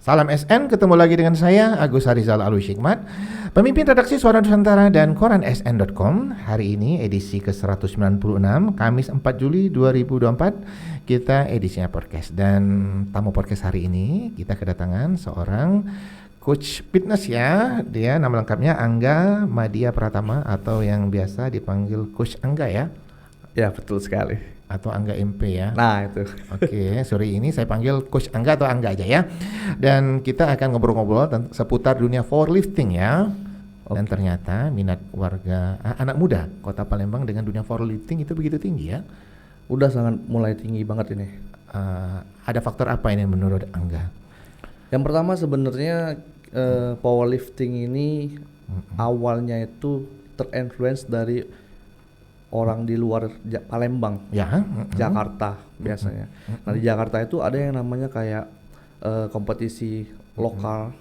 Salam SN, ketemu lagi dengan saya Agus Harizal Alwi Hikmat, pemimpin redaksi Suara Nusantara dan koran sn.com. Hari ini edisi ke-196, Kamis 4 Juli 2024, kita edisinya podcast. Dan tamu podcast hari ini kita kedatangan seorang coach fitness ya. Dia nama lengkapnya Angga Madya Pratama atau yang biasa dipanggil Coach Angga ya. Ya, betul sekali. Atau Angga MP ya. Nah itu. Oke, sore ini saya panggil Coach Angga atau Angga aja ya. Dan kita akan ngobrol-ngobrol seputar dunia powerlifting ya. Dan ternyata minat warga anak muda Kota Palembang dengan dunia powerlifting itu begitu tinggi ya. Udah sangat mulai tinggi banget ini. Ada faktor apa ini menurut Angga? Yang pertama sebenarnya powerlifting ini awalnya itu terinfluence dari orang di luar Palembang, ya, Jakarta biasanya. Nah di Jakarta itu ada yang namanya kayak kompetisi lokal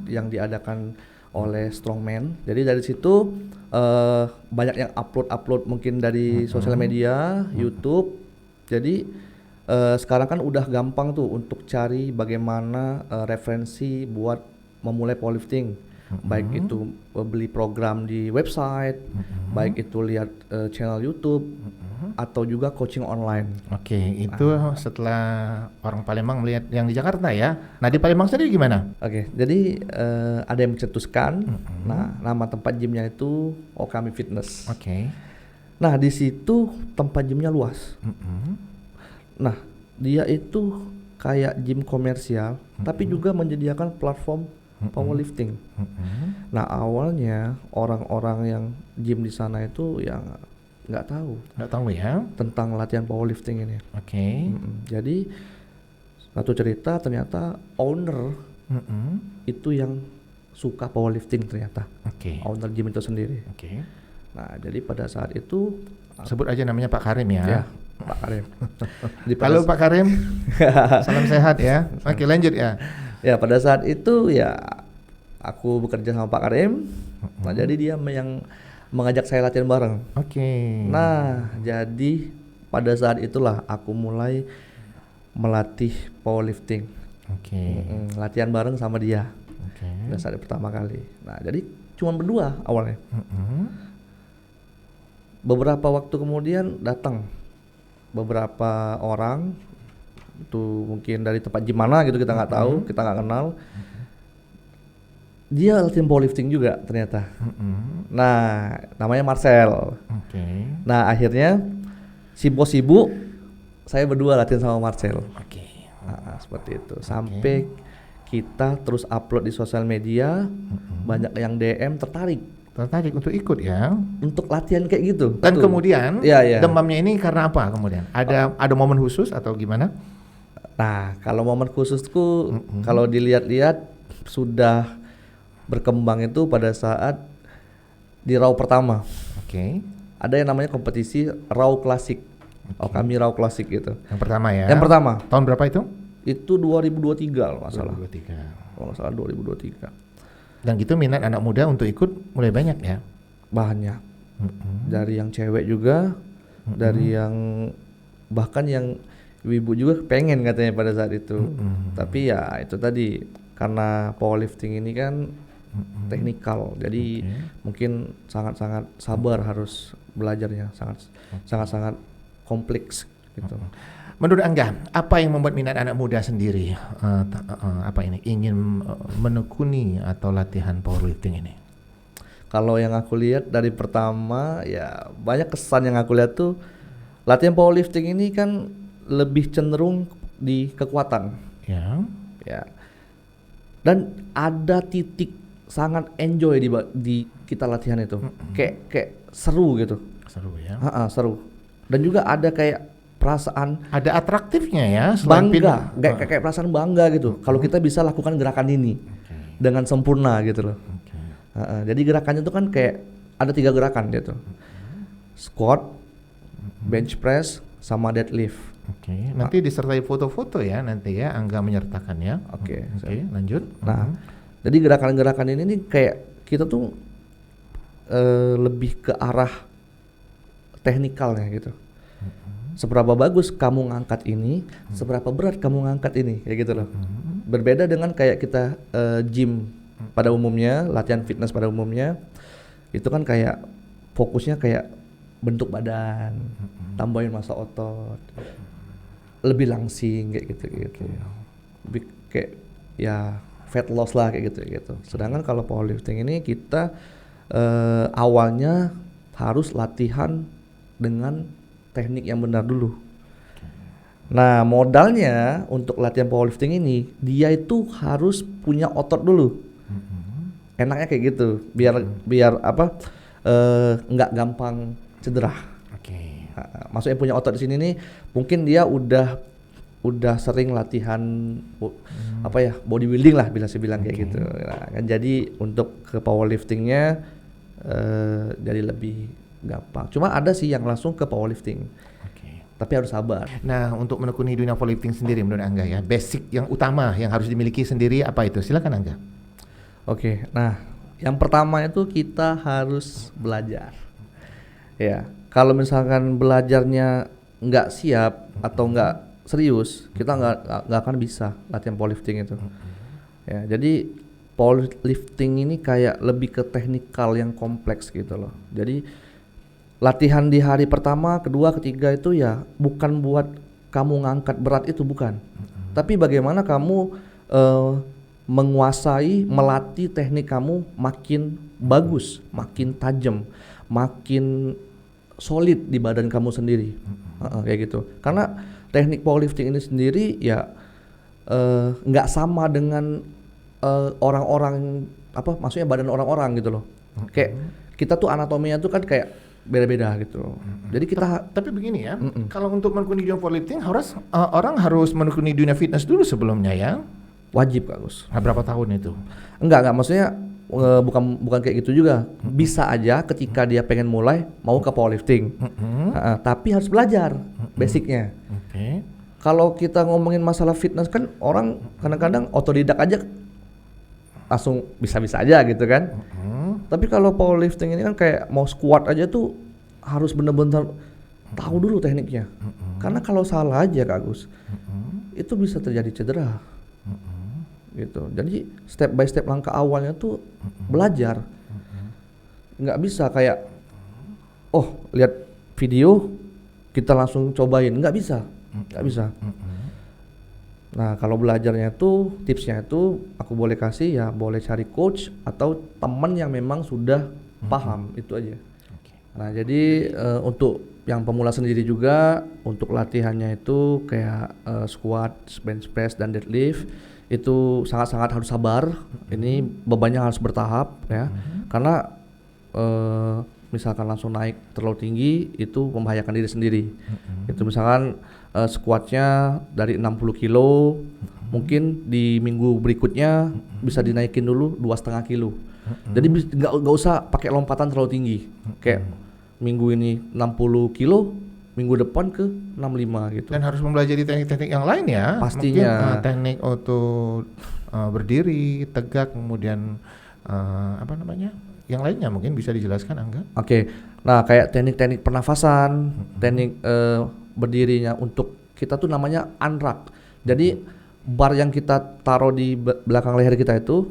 yang diadakan oleh strongman. Jadi dari situ banyak yang upload mungkin dari sosial media, YouTube. Jadi sekarang kan udah gampang tuh untuk cari bagaimana referensi buat memulai powerlifting. Baik itu beli program di website, baik itu lihat channel YouTube, atau juga coaching online. Oke, itu setelah orang Palembang melihat yang di Jakarta ya. Nah di Palembang sendiri gimana? Oke, jadi ada yang mencetuskan. Nah, nama tempat gymnya itu Okami Fitness. Oke. Nah di situ tempat gymnya luas. Nah dia itu kayak gym komersial, tapi juga menyediakan platform powerlifting. Nah awalnya orang-orang yang gym di sana itu ya nggak tahu Ya tentang latihan powerlifting ini. Oke. Jadi satu cerita ternyata owner itu yang suka powerlifting ternyata. Owner gym itu sendiri. Nah jadi pada saat itu sebut aja namanya Pak Karim ya. Ya Pak Karim. Halo Pak Karim. Salam sehat ya. Oke lanjut ya. Ya pada saat itu ya aku bekerja sama Pak Karim. Nah jadi dia yang mengajak saya latihan bareng. Nah jadi pada saat itulah aku mulai melatih powerlifting. Latihan bareng sama dia. Pada saat pertama kali. Nah jadi cuma berdua awalnya. Beberapa waktu kemudian datang beberapa orang, itu mungkin dari tempat gimana gitu, kita nggak tahu, kita nggak kenal. Dia latihan powerlifting juga ternyata. Nah namanya Marcel. Nah akhirnya sibuk saya berdua latihan sama Marcel. Nah, seperti itu sampai kita terus upload di sosial media. Banyak yang DM tertarik untuk ikut ya, untuk latihan kayak gitu. Dan kemudian demamnya ini karena apa kemudian? Ada momen khusus atau gimana? Nah kalau momen khususku kalau dilihat-lihat sudah berkembang itu pada saat di RAW pertama. Ada yang namanya kompetisi RAW Classic. Kami RAW Classic gitu. Yang pertama ya. Yang pertama. Tahun berapa itu? Itu 2023 kalau nggak salah. 2023. Kalau nggak salah 2023. Dan gitu minat anak muda untuk ikut mulai banyak ya? Banyak. Dari yang cewek juga, dari yang bahkan yang ibu juga pengen katanya pada saat itu. Tapi ya itu tadi karena powerlifting ini kan teknikal, jadi mungkin sangat-sangat sabar harus belajarnya, sangat-sangat kompleks gitu. Menurut Angga, apa yang membuat minat anak muda sendiri ingin menekuni atau latihan powerlifting ini? Kalau yang aku lihat dari pertama ya banyak kesan yang aku lihat tuh latihan powerlifting ini kan lebih cenderung di kekuatan. Ya. Dan ada titik sangat enjoy di kita latihan itu. Kayak seru gitu. Seru ya. Seru. Dan juga ada kayak perasaan ada atraktifnya ya, bangga, kayak perasaan bangga gitu. Kalau kita bisa lakukan gerakan ini dengan sempurna gitu loh. Jadi gerakannya itu kan kayak ada 3 gerakan gitu. Squat, bench press, sama deadlift. Nanti disertai foto-foto ya nanti ya, Angga menyertakan ya. Lanjut. Nah, jadi gerakan-gerakan ini nih kayak kita tuh lebih ke arah teknikalnya gitu. Seberapa bagus kamu ngangkat ini, seberapa berat kamu ngangkat ini, kayak gitu loh. Berbeda dengan kayak kita gym pada umumnya, latihan fitness pada umumnya, itu kan kayak fokusnya kayak bentuk badan, tambahin massa otot, lebih langsing kayak gitu. Lebih kayak ya fat loss lah kayak gitu. Sedangkan kalau powerlifting ini kita awalnya harus latihan dengan teknik yang benar dulu. Nah, modalnya untuk latihan powerlifting ini dia itu harus punya otot dulu. Enaknya kayak gitu, biar apa? Nggak gampang cedera. Oke. Maksudnya punya otot di sini nih, mungkin dia udah sering latihan bodybuilding lah bila saya bilang kayak gitu. Nah, kan jadi untuk ke powerliftingnya jadi lebih gampang. Cuma ada sih yang langsung ke powerlifting. Tapi harus sabar. Nah, untuk menekuni dunia powerlifting sendiri menurut Angga ya, basic yang utama yang harus dimiliki sendiri apa itu? Silakan Angga. Oke, nah yang pertama itu kita harus belajar. Ya, kalau misalkan belajarnya nggak siap atau nggak serius, kita nggak akan bisa latihan powerlifting itu. Ya, jadi powerlifting ini kayak lebih ke teknikal yang kompleks gitu loh. Jadi latihan di hari pertama, kedua, ketiga itu ya bukan buat kamu ngangkat berat itu, bukan. Tapi bagaimana kamu menguasai, melatih teknik kamu makin bagus, makin tajam, makin solid di badan kamu sendiri. Kayak gitu. Karena teknik powerlifting ini sendiri ya nggak sama dengan orang-orang, maksudnya badan orang-orang gitu loh. Kayak kita tuh anatominya tuh kan kayak beda-beda gitu. Jadi kita tapi begini ya, kalau untuk menekuni dunia powerlifting orang harus menekuni dunia fitness dulu sebelumnya ya. Wajib Kak Gus. Nah, berapa tahun itu? Enggak, maksudnya bukan kayak gitu juga. Bisa aja ketika dia pengen mulai mau ke powerlifting. Tapi harus belajar basicnya. Kalau kita ngomongin masalah fitness kan orang kadang-kadang otodidak aja langsung bisa-bisa aja gitu kan. Tapi kalau powerlifting ini kan kayak mau squat aja tuh harus bener-bener tahu dulu tekniknya. Karena kalau salah aja Kak Gus, itu bisa terjadi cedera. Gitu. Jadi step by step langkah awalnya tuh belajar. Nggak bisa kayak lihat video kita langsung cobain, nggak bisa. Nah, kalau belajarnya itu, tipsnya itu aku boleh kasih ya, boleh cari coach atau teman yang memang sudah paham, itu aja. Nah, jadi untuk yang pemula sendiri juga, untuk latihannya itu kayak squat, bench press, dan deadlift, itu sangat-sangat harus sabar. Ini bebannya harus bertahap ya, karena misalkan langsung naik terlalu tinggi, itu membahayakan diri sendiri. Itu misalkan squatnya dari 60 kilo, mungkin di minggu berikutnya bisa dinaikin dulu 2,5 kilo. Jadi nggak usah pakai lompatan terlalu tinggi. Kayak minggu ini 60 kilo, minggu depan ke 65 gitu. Dan harus mempelajari teknik-teknik yang lain ya. Pastinya. Mungkin teknik untuk berdiri, tegak, kemudian yang lainnya mungkin bisa dijelaskan Angga. Oke. Nah, kayak teknik-teknik pernafasan, teknik berdirinya untuk kita tuh namanya unrack. Jadi bar yang kita taruh di belakang leher kita itu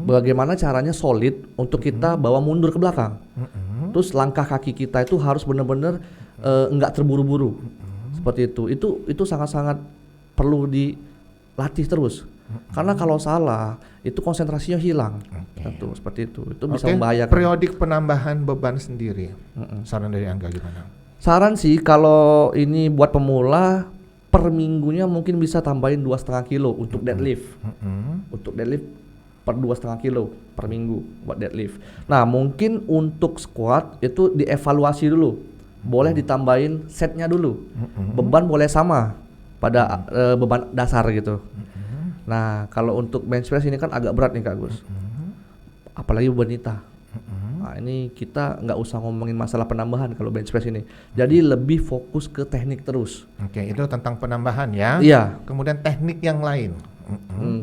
bagaimana caranya solid untuk kita bawa mundur ke belakang. Terus langkah kaki kita itu harus benar-benar enggak terburu-buru. Seperti itu. Itu sangat-sangat perlu dilatih terus. Karena kalau salah itu konsentrasinya hilang. Itu seperti itu. Itu bisa membahayakan. Periodik penambahan beban sendiri. Saran dari Angga gimana? Saran sih kalau ini buat pemula per minggunya mungkin bisa tambahin 2,5 kilo untuk deadlift. Untuk deadlift per 2,5 kilo per minggu buat deadlift. Nah, mungkin untuk squat itu dievaluasi dulu. Boleh ditambahin setnya dulu. Beban boleh sama pada beban dasar gitu. Nah, kalau untuk bench press ini kan agak berat nih Kak Gus. Apalagi wanita. Nah, ini kita nggak usah ngomongin masalah penambahan kalau bench press ini. Jadi lebih fokus ke teknik terus. Oke, itu tentang penambahan ya. Iya. Kemudian teknik yang lain.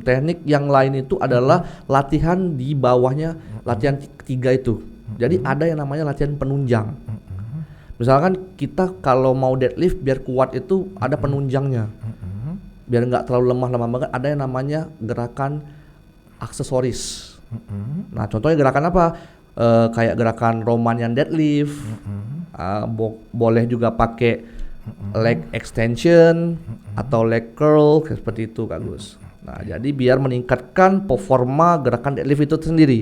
Teknik yang lain itu adalah latihan di bawahnya latihan ketiga itu. Jadi ada yang namanya latihan penunjang. Misalkan kita kalau mau deadlift biar kuat itu ada penunjangnya. biar nggak terlalu lemah banget, ada yang namanya gerakan aksesoris. Nah, contohnya gerakan apa? Kayak gerakan Romanian deadlift. Boleh juga pakai leg extension atau leg curl seperti itu, Kak Gus. Nah, jadi biar meningkatkan performa gerakan deadlift itu sendiri.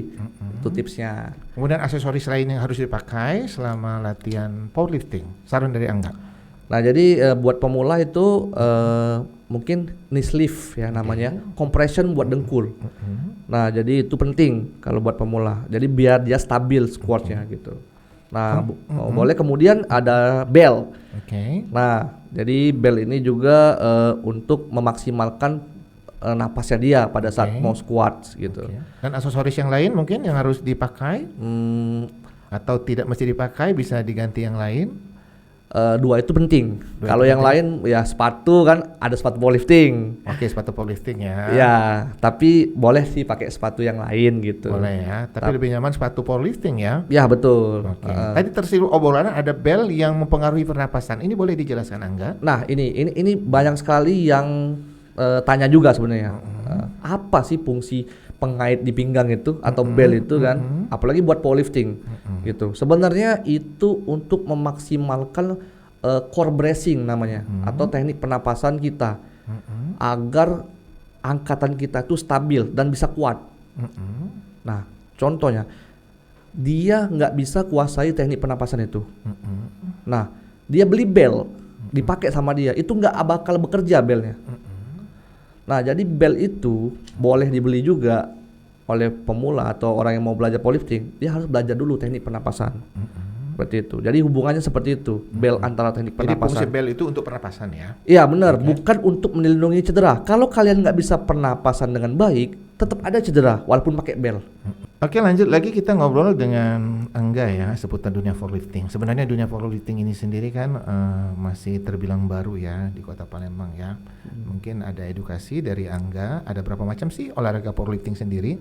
Itu tipsnya. Kemudian aksesoris lain yang harus dipakai selama latihan powerlifting. Saran dari Angga. Nah, jadi buat pemula itu mungkin knee sleeve ya namanya, compression buat dengkul. Nah, jadi itu penting kalau buat pemula. Jadi biar dia stabil squatnya gitu. Nah, boleh kemudian ada bell. Nah, jadi bell ini juga untuk memaksimalkan napasnya dia pada saat mau squat gitu. Dan aksesoris yang lain mungkin yang harus dipakai atau tidak mesti dipakai, bisa diganti yang lain. Dua itu penting. Kalau yang lain ya sepatu kan, ada sepatu powerlifting. Sepatu powerlifting ya. Ya, tapi boleh sih pakai sepatu yang lain gitu. Boleh ya, tapi lebih nyaman sepatu powerlifting ya. Ya, betul. Tadi tersinggung obrolan ada bel yang mempengaruhi pernapasan. Ini boleh dijelaskan Angga? Nah, ini banyak sekali yang tanya juga sebenarnya. Apa sih fungsi pengait di pinggang itu atau bel itu kan, apalagi buat powerlifting gitu. Sebenarnya itu untuk memaksimalkan core bracing namanya, atau teknik pernapasan kita agar angkatan kita itu stabil dan bisa kuat. Nah, contohnya dia nggak bisa kuasai teknik pernapasan itu. Nah, dia beli bel, dipakai sama dia, itu nggak bakal bekerja belnya. Nah, jadi bel itu boleh dibeli juga oleh pemula atau orang yang mau belajar powerlifting. Dia harus belajar dulu teknik pernapasan. Seperti itu. Jadi hubungannya seperti itu, bel antara teknik pernapasan. Jadi fungsi bel itu untuk pernapasan ya? Iya benar, bukan untuk melindungi cedera. Kalau kalian nggak bisa pernapasan dengan baik, tetap ada cedera walaupun pakai bel. Oke, lanjut lagi kita ngobrol dengan Angga ya seputar dunia powerlifting. Sebenarnya dunia powerlifting ini sendiri kan masih terbilang baru ya di Kota Palembang ya. Mungkin ada edukasi dari Angga. Ada berapa macam sih olahraga powerlifting sendiri?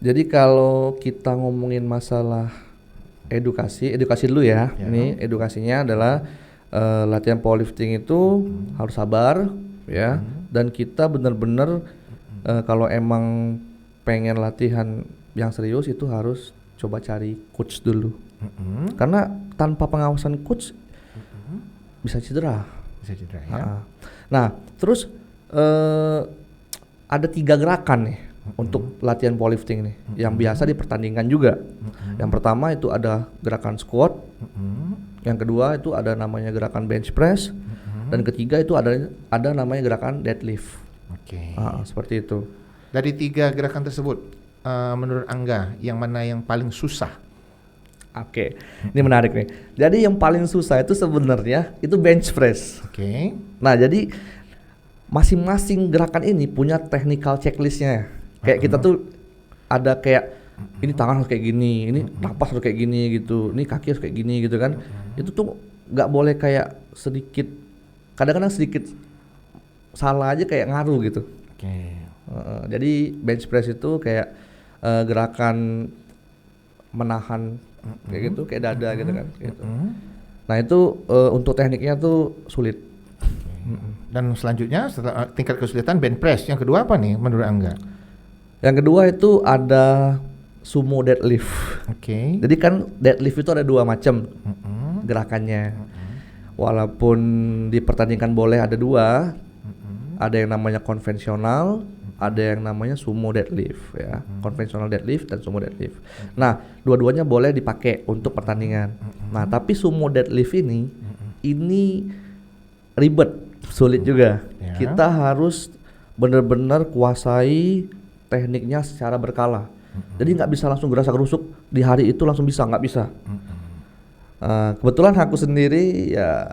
Jadi kalau kita ngomongin masalah edukasi dulu ya. Ini edukasinya adalah latihan powerlifting itu harus sabar ya. Dan kita benar-benar kalau emang pengen latihan yang serius itu harus coba cari coach dulu. Karena tanpa pengawasan coach bisa cedera. Ya. Nah, terus ada 3 gerakan nih untuk latihan powerlifting nih yang biasa dipertandingkan juga. Yang pertama itu ada gerakan squat. Yang kedua itu ada namanya gerakan bench press. Dan ketiga itu ada namanya gerakan deadlift. Seperti itu. Dari 3 gerakan tersebut, menurut Angga, yang mana yang paling susah? Ini menarik nih. Jadi yang paling susah itu sebenarnya itu bench press. Nah, jadi masing-masing gerakan ini punya technical checklistnya. Kayak kita tuh ada kayak ini tangan harus kayak gini, ini napas harus kayak gini gitu, ini kaki harus kayak gini gitu kan. Itu tuh nggak boleh kayak sedikit, kadang-kadang sedikit salah aja kayak ngaruh gitu. Jadi bench press itu kayak gerakan menahan kayak gitu, kayak dada gitu kan. Gitu. Nah itu untuk tekniknya tuh sulit. Dan selanjutnya setelah tingkat kesulitan bench press, yang kedua apa nih menurut Angga? Yang kedua itu ada sumo deadlift. Jadi kan deadlift itu ada 2 macam gerakannya. Walaupun dipertandingkan boleh ada 2, ada yang namanya konvensional, ada yang namanya sumo deadlift ya. Konvensional deadlift dan sumo deadlift. Nah, dua-duanya boleh dipakai untuk pertandingan. Nah, tapi sumo deadlift ini ribet, sulit juga. Kita harus benar-benar kuasai tekniknya secara berkala. Jadi nggak bisa langsung gerasa-gerusuk di hari itu langsung bisa, nggak bisa. Kebetulan aku sendiri ya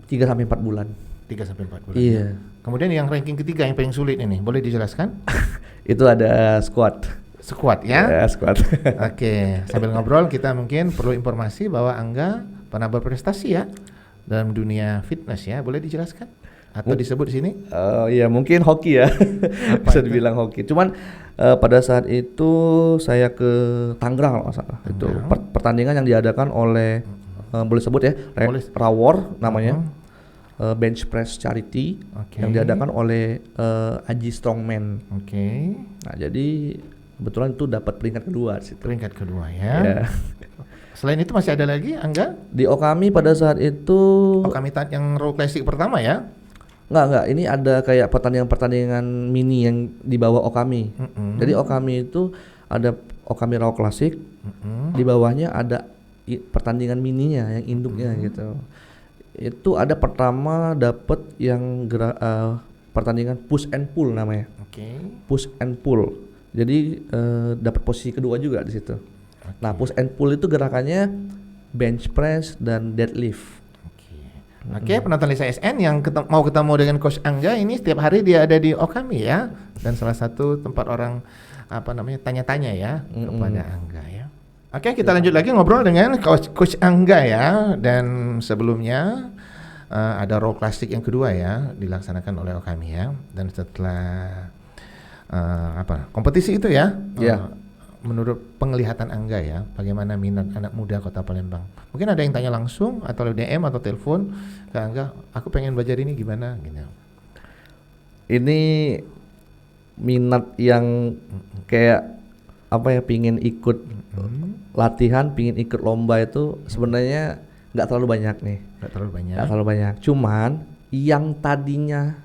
3-4 bulan. 3-4 bulan. Iya. Kemudian yang ranking ketiga yang paling sulit ini, boleh dijelaskan? Itu ada squat. Squat ya? Squat. Sambil ngobrol kita mungkin perlu informasi bahwa Angga pernah berprestasi ya dalam dunia fitness ya, boleh dijelaskan? Atau disebut di sini? Ya mungkin hoki ya. Bisa dibilang hoki. Cuman pada saat itu saya ke Tangerang kalau nggak salah. Itu pertandingan yang diadakan oleh boleh sebut ya, Rawor namanya. bench press charity Oke. yang diadakan oleh Aji Strongman. Oke. Nah, jadi kebetulan itu dapat peringkat kedua di situ. Peringkat kedua ya. Ya. Selain itu masih ada lagi Angga? Di Okami pada saat itu Okami yang Raw Classic pertama ya? enggak, ini ada kayak pertandingan mini yang di bawah Okami. Jadi Okami itu ada Okami Raw Classic, di bawahnya ada pertandingan mininya yang induknya gitu. Itu ada pertama dapat yang pertandingan push and pull namanya. Oke. Push and pull. Jadi dapat posisi kedua juga di situ. Nah, push and pull itu gerakannya bench press dan deadlift. Oke, penonton Lisa SN yang mau ketemu dengan Coach Angga ini setiap hari dia ada di Okami ya, dan salah satu tempat orang tanya-tanya ya kepada Angga ya. Oke, kita lanjut lagi ngobrol dengan Coach Angga ya, dan sebelumnya ada Raw Classic yang kedua ya dilaksanakan oleh Okami ya, dan setelah kompetisi itu ya. Menurut penglihatan Angga ya, bagaimana minat anak muda Kota Palembang? Mungkin ada yang tanya langsung atau DM atau telepon ke Angga, aku pengen belajar ini gimana gitu. Ini minat yang kayak pingin ikut latihan, pingin ikut lomba itu sebenarnya nggak terlalu banyak nih. Nggak terlalu banyak. Cuman yang tadinya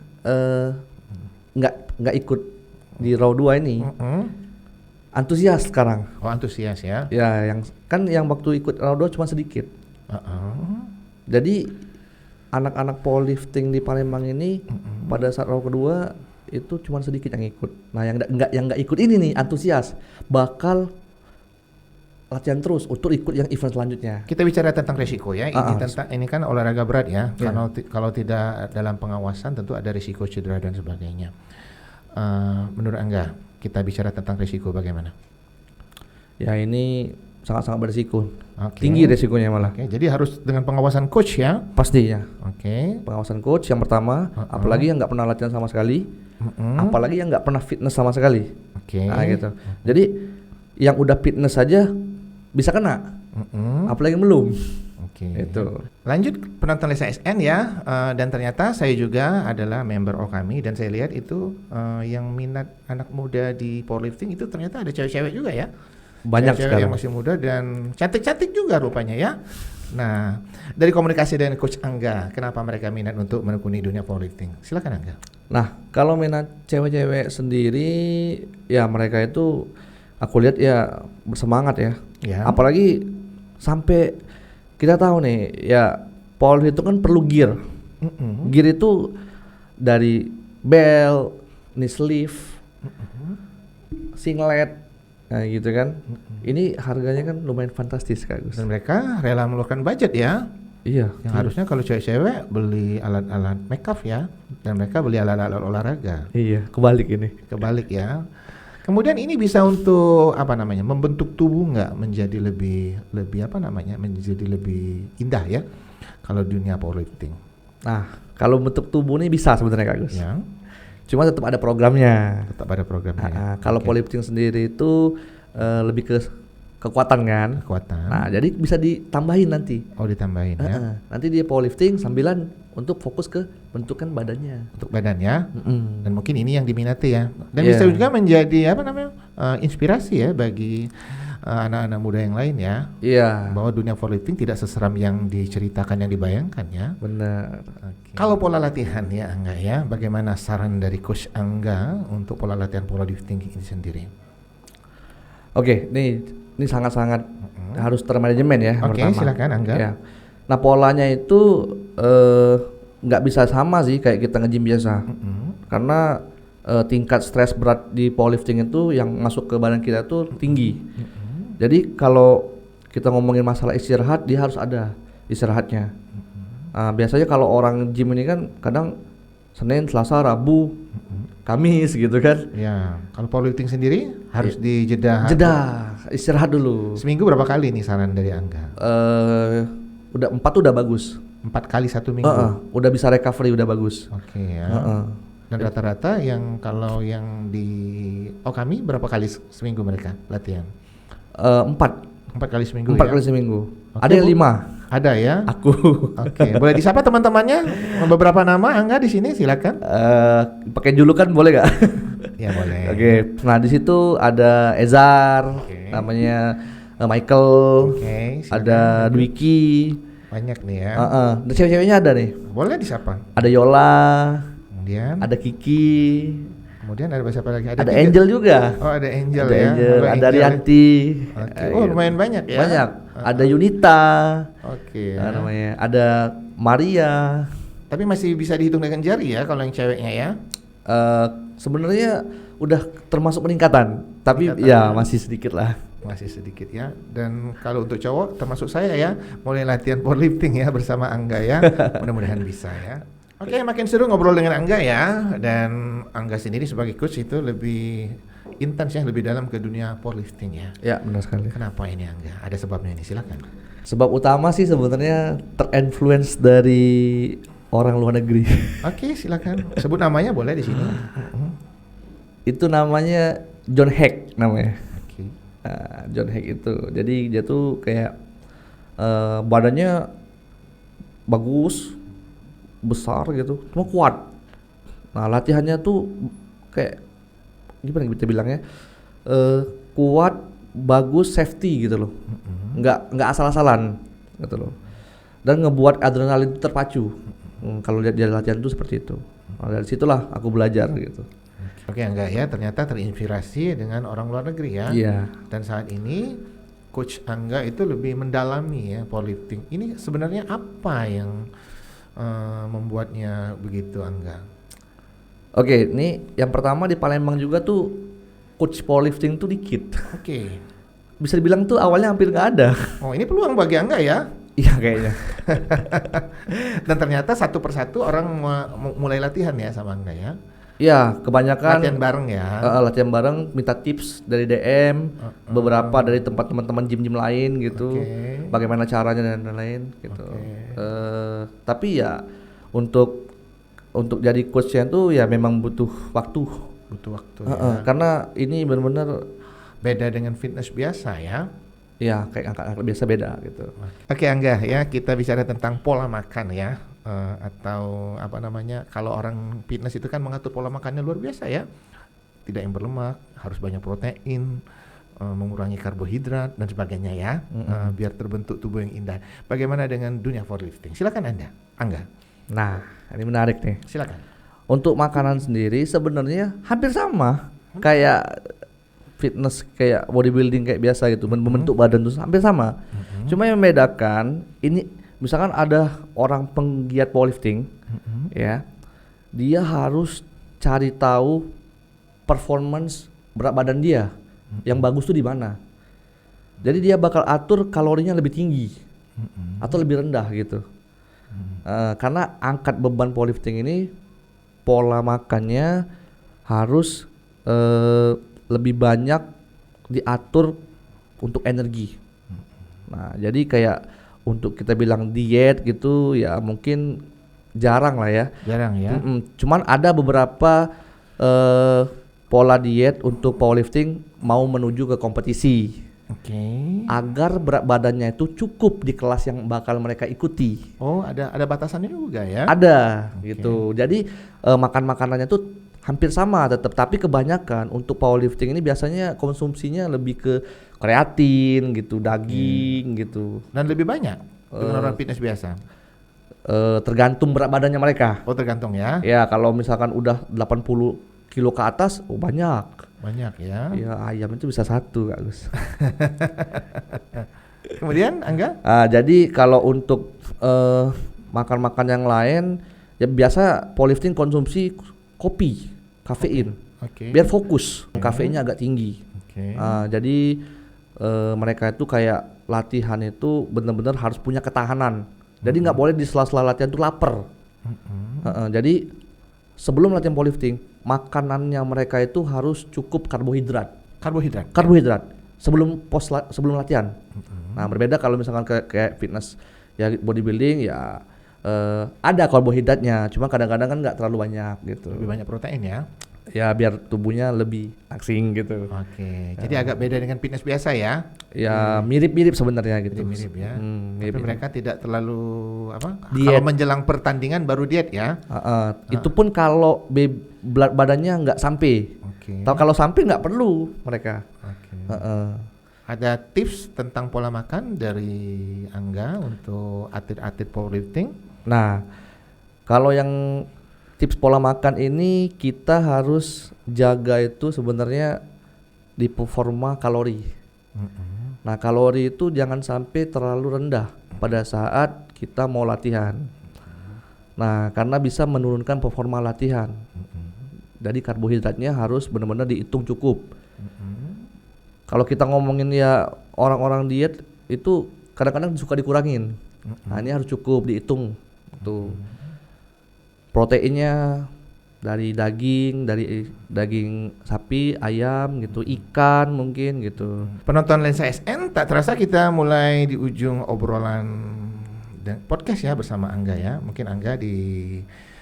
nggak ikut di Raw 2 ini. Antusias sekarang. Oh, antusias ya? Ya, yang waktu ikut Raw 2 cuma sedikit. Jadi anak-anak powerlifting di Palembang ini pada saat Raw kedua itu cuma sedikit yang ikut. Nah, yang nggak ikut ini nih antusias bakal latihan terus untuk ikut yang event selanjutnya. Kita bicara tentang resiko ya. Ini kan olahraga berat ya. Kalau tidak dalam pengawasan tentu ada risiko cedera dan sebagainya. Menurut Angga, kita bicara tentang risiko bagaimana? Ya, ini sangat-sangat berisiko. Tinggi risikonya malah. Jadi harus dengan pengawasan coach ya? Pastinya. Pengawasan coach yang pertama, apalagi yang nggak pernah latihan sama sekali, apalagi yang nggak pernah fitness sama sekali. Nah, gitu. Jadi yang udah fitness saja bisa kena, apalagi yang belum. Itu. Lanjut penonton Lisa SN ya, dan ternyata saya juga adalah member Okami dan saya lihat itu yang minat anak muda di powerlifting itu ternyata ada cewek-cewek juga ya. Banyak cewek sekarang. Yang masih muda dan cantik-cantik juga rupanya ya. Nah, dari komunikasi dengan Coach Angga, kenapa mereka minat untuk menekuni dunia powerlifting? Silakan Angga. Nah, kalau minat cewek-cewek sendiri, ya mereka itu aku lihat ya bersemangat ya. Apalagi sampai kita tahu nih ya, powerlifting itu kan perlu gear. Gear itu dari belt, knee sleeve, singlet, nah gitu kan. Ini harganya kan lumayan fantastis Kak Gus. Dan mereka rela mengeluarkan budget ya. Iya. Yang harusnya kalau cewek-cewek beli alat-alat makeup ya, dan mereka beli alat-alat olahraga. Iya, kebalik ini. Kebalik ya. Kemudian ini bisa untuk membentuk tubuh nggak menjadi lebih menjadi lebih indah ya kalau dunia powerlifting. Nah, kalau bentuk tubuh ini bisa sebenarnya Kak Gus. Ya. Cuma tetap ada programnya. Kalau powerlifting sendiri itu lebih ke kekuatan kan. Nah, jadi bisa ditambahin nanti. Oh, ditambahin ya. Nanti dia powerlifting sambilan untuk fokus ke bentukan badannya. Untuk badan ya. Dan mungkin ini yang diminati ya. Dan bisa juga menjadi inspirasi ya bagi anak-anak muda yang lain ya. Iya. Bahwa dunia powerlifting tidak seseram yang diceritakan, yang dibayangkan ya. Benar. Kalau pola latihan ya Angga ya, bagaimana saran dari Coach Angga untuk pola latihan powerlifting ini sendiri? Oke, ini sangat-sangat harus termanajemen ya. Oke, silakan Angga. Ya. Nah, polanya itu nggak bisa sama sih kayak kita nge-gym biasa. Karena tingkat stres berat di powerlifting itu yang masuk ke badan kita tuh tinggi. Jadi kalau kita ngomongin masalah istirahat, dia harus ada istirahatnya. Biasanya kalau orang gym ini kan kadang Senin, Selasa, Rabu, Kamis gitu kan. Ya, kalau powerlifting sendiri harus dijeda. Istirahat dulu. Seminggu berapa kali nih saran dari Angga? Udah 4 udah bagus. 4 kali 1 minggu. Udah bisa recovery, udah bagus. Oke ya. Dan rata-rata kalau yang di Okami berapa kali seminggu mereka latihan? 4 kali seminggu. 4 kali seminggu. Ada yang 5. Ada ya? Aku. Oke, boleh disapa teman-temannya? Beberapa nama Angga di sini, silakan. Pakai julukan boleh gak? Ya boleh. Oke. Nah di situ ada Ezar, Oke. namanya Michael, Oke, silakan, ada lanjut. Dwiki, Banyak nih ya. dan cewek-ceweknya ada nih. Boleh disapa. Ada Yola, Kemudian, ada Kiki, kemudian ada siapa lagi? ada tiga. Angel juga. Oh, ada Angel Ada ya. Angel, Halo, ada Angel ya. Rianti. Oke. Oh, lumayan banyak ya. Banyak. Ada Yunita. Oke. Namanya. Ada Maria. Tapi masih bisa dihitung dengan jari ya kalau yang ceweknya ya. Sebenarnya udah termasuk peningkatan, tapi Peningkatan. ya masih sedikit lah. Masih sedikit ya. Dan kalau untuk cowok termasuk saya ya, mulai latihan powerlifting ya bersama Angga ya. Mudah-mudahan bisa ya. Oke, makin seru ngobrol dengan Angga ya. Dan Angga sendiri sebagai coach itu lebih intens ya, lebih dalam ke dunia powerlifting ya. Ya, benar sekali. Kenapa ini Angga? Ada sebabnya ini, silakan. Sebab utama sih sebenarnya terinfluence dari orang luar negeri. Oke, silakan. Sebut namanya boleh di sini. Itu namanya John Hack namanya. Oke. John Hack itu. Jadi dia tuh kayak badannya bagus, besar gitu, cuma kuat. Nah, latihannya tuh kayak gimana kita bilangnya? Kuat, bagus, safety gitu loh. Nggak asal-asalan gitu loh. Dan ngebuat adrenalin itu terpacu. Kalau lihat dia latihan tuh seperti itu. Nah, dari situlah aku belajar gitu. Oke, Angga ya, ternyata terinspirasi dengan orang luar negeri ya. Iya. Dan saat ini coach Angga itu lebih mendalami ya powerlifting. Ini sebenarnya apa yang membuatnya begitu, Angga? Oke, ini yang pertama di Palembang juga tuh coach powerlifting tuh dikit. Oke. Bisa dibilang tuh awalnya hampir nggak ada. Oh, ini peluang bagi Angga ya. Iya kayaknya. Dan ternyata satu persatu orang mulai latihan ya sama Angga ya. Iya, kebanyakan Latihan bareng ya. latihan bareng, minta tips dari DM, beberapa dari tempat teman-teman gym-gym lain gitu. Oke. Bagaimana caranya dan lain-lain gitu. Oke. Tapi ya untuk jadi coachnya tuh ya memang butuh waktu. Butuh waktu ya. Karena ini benar-benar Beda dengan fitness biasa ya. ya kayak angkat biasa beda gitu. Oke Angga ya, kita bicara tentang pola makan ya. Atau apa namanya, kalau orang fitness itu kan mengatur pola makannya luar biasa ya, tidak yang berlemak, harus banyak protein, mengurangi karbohidrat dan sebagainya ya, biar terbentuk tubuh yang indah. Bagaimana dengan dunia powerlifting? Silakan Anda, Angga. Nah, ini menarik nih. Silakan. Untuk makanan sendiri sebenarnya hampir sama kayak fitness, kayak bodybuilding kayak biasa gitu, membentuk badan tuh hampir sama. Cuma yang membedakan ini, misalkan ada orang penggiat powerlifting, ya, dia harus cari tahu performance berat badan dia yang bagus tuh di mana. Jadi dia bakal atur kalorinya lebih tinggi atau lebih rendah gitu. Karena angkat beban powerlifting ini pola makannya harus lebih banyak diatur untuk energi. Nah, jadi kayak untuk kita bilang diet gitu ya mungkin jarang lah ya. Jarang ya. Cuman ada beberapa pola diet untuk powerlifting mau menuju ke kompetisi. Oke. Agar berat badannya itu cukup di kelas yang bakal mereka ikuti. Oh, ada batasannya juga ya. Ada gitu. Jadi makan-makanannya tuh hampir sama tetap, tapi kebanyakan untuk powerlifting ini biasanya konsumsinya lebih ke kreatin gitu, daging gitu. Dan lebih banyak dengan orang fitness biasa. Tergantung berat badannya mereka. Oh, tergantung ya. Ya, kalau misalkan udah 80 kilo ke atas, oh banyak. Banyak ya. Ya, ayam itu bisa satu, Kak Gus. Kemudian Angga? Jadi kalau untuk makan-makan yang lain, ya biasa powerlifting konsumsi kopi, kafein. Oke. Biar fokus. Kafeinnya agak tinggi. Oke. Jadi mereka itu kayak latihan itu benar-benar harus punya ketahanan. Jadi nggak boleh di sela-sela latihan tuh lapar. Jadi sebelum latihan powerlifting, makanannya mereka itu harus cukup karbohidrat. Karbohidrat sebelum latihan. Nah, berbeda kalau misalkan kayak fitness ya, bodybuilding ya ada karbohidratnya, cuma kadang-kadang kan nggak terlalu banyak gitu. Lebih banyak protein ya. ya biar tubuhnya lebih asing gitu. Oke, jadi agak beda dengan fitness biasa ya. Ya mirip-mirip sebenarnya gitu. Mirip ya. Tapi Mirip-mirip. mereka tidak terlalu apa? Diet. Kalau menjelang pertandingan baru diet ya. Itu pun kalau berat badannya nggak sampai. Oke. Kalau sampai nggak perlu mereka. Oke. Heeh. Ada tips tentang pola makan dari Angga untuk atlet-atlet powerlifting? Nah, kalau yang tips pola makan ini kita harus jaga itu sebenarnya di performa kalori. Nah, kalori itu jangan sampai terlalu rendah pada saat kita mau latihan. Nah, karena bisa menurunkan performa latihan. Jadi karbohidratnya harus benar-benar dihitung cukup. Kalau kita ngomongin ya orang-orang diet itu kadang-kadang suka dikurangin. Nah, ini harus cukup dihitung. Tuh. Proteinnya dari daging sapi, ayam gitu, ikan mungkin gitu. Penonton Lensa SN, tak terasa kita mulai di ujung obrolan podcast ya bersama Angga ya. Mungkin Angga di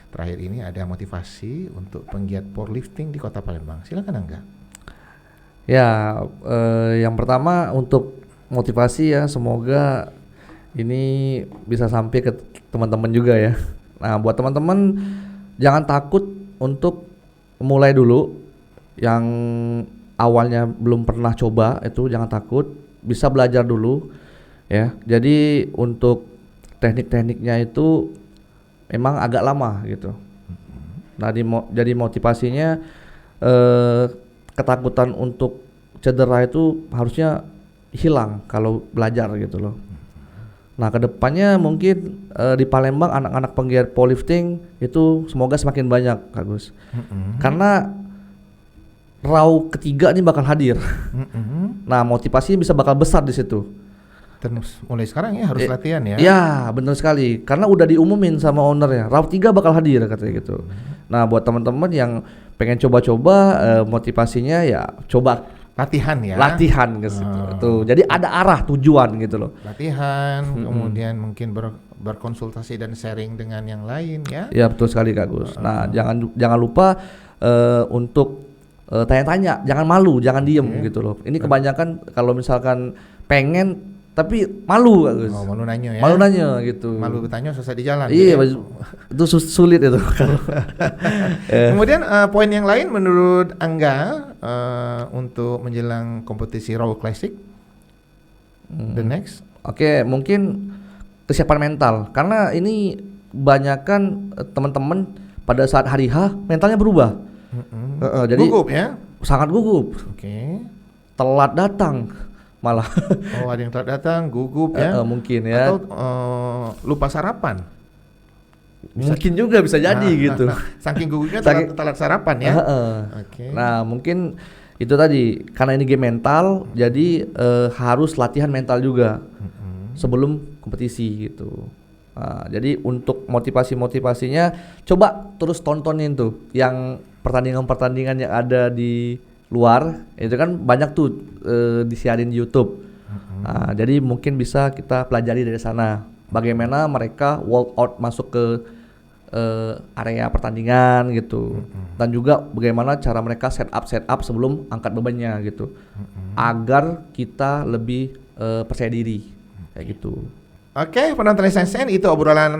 terakhir ini ada motivasi untuk penggiat powerlifting di Kota Palembang. Silakan Angga. Ya, yang pertama untuk motivasi ya, semoga ini bisa sampai ke teman-teman juga ya. Nah, buat teman-teman jangan takut untuk mulai dulu. Yang awalnya belum pernah coba itu jangan takut, bisa belajar dulu ya. Jadi untuk teknik-tekniknya itu emang agak lama gitu. Nah, jadi motivasinya ketakutan untuk cedera itu harusnya hilang kalau belajar gitu loh. Nah, kedepannya mungkin di Palembang anak-anak penggiat powerlifting itu semoga semakin banyak, Kak Gus. Karena RAW ketiga ini bakal hadir. Nah, motivasinya bisa bakal besar di situ. Terus mulai sekarang ya harus latihan ya. Ya, benar sekali. Karena udah diumumin sama ownernya, RAW 3 bakal hadir katanya gitu. Nah, buat teman-teman yang pengen coba-coba motivasinya ya coba latihan ya. Latihan ke situ. Tuh. Jadi ada arah tujuan gitu loh. Latihan, kemudian mungkin berkonsultasi dan sharing dengan yang lain ya. Ya, betul sekali Kak Gus. Nah, jangan lupa untuk tanya-tanya, jangan malu, jangan diem gitu loh. Ini kebanyakan kalau misalkan pengen tapi malu Kak Gus. Oh, malu nanya ya. Malu nanya gitu. Malu bertanya susah di jalan. Iya, gitu. itu sulit itu. Kemudian poin yang lain menurut Angga untuk menjelang kompetisi Raw Classic, the next. Oke, mungkin kesiapan mental. Karena ini kebanyakan teman-teman pada saat hari H mentalnya berubah. Jadi gugup ya. Sangat gugup. Oke. Telat datang malah. Oh, ada yang telat datang, gugup ya. Mungkin ya. Atau lupa sarapan. Mungkin juga bisa jadi gitu. Saking gugupnya telat sarapan ya. Okay. Nah, mungkin itu tadi karena ini game mental, jadi harus latihan mental juga sebelum kompetisi gitu. Nah, jadi untuk motivasinya coba terus tontonin tuh yang pertandingan yang ada di luar, itu kan banyak tuh disiarin di YouTube. Nah, jadi mungkin bisa kita pelajari dari sana bagaimana mereka workout masuk ke area pertandingan gitu, dan juga bagaimana cara mereka set up sebelum angkat bebannya gitu, agar kita lebih percaya diri kayak gitu. Oke, penonton SNSN, itu obrolan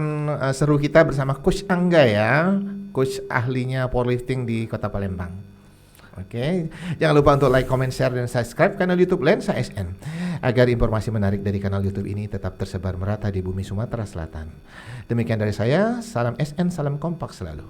seru kita bersama Coach Angga ya, coach ahlinya powerlifting di Kota Palembang. Oke, jangan lupa untuk like, comment, share, dan subscribe kanal YouTube Lensa SN agar informasi menarik dari kanal YouTube ini tetap tersebar merata di bumi Sumatera Selatan. Demikian dari saya, salam SN, salam kompak selalu.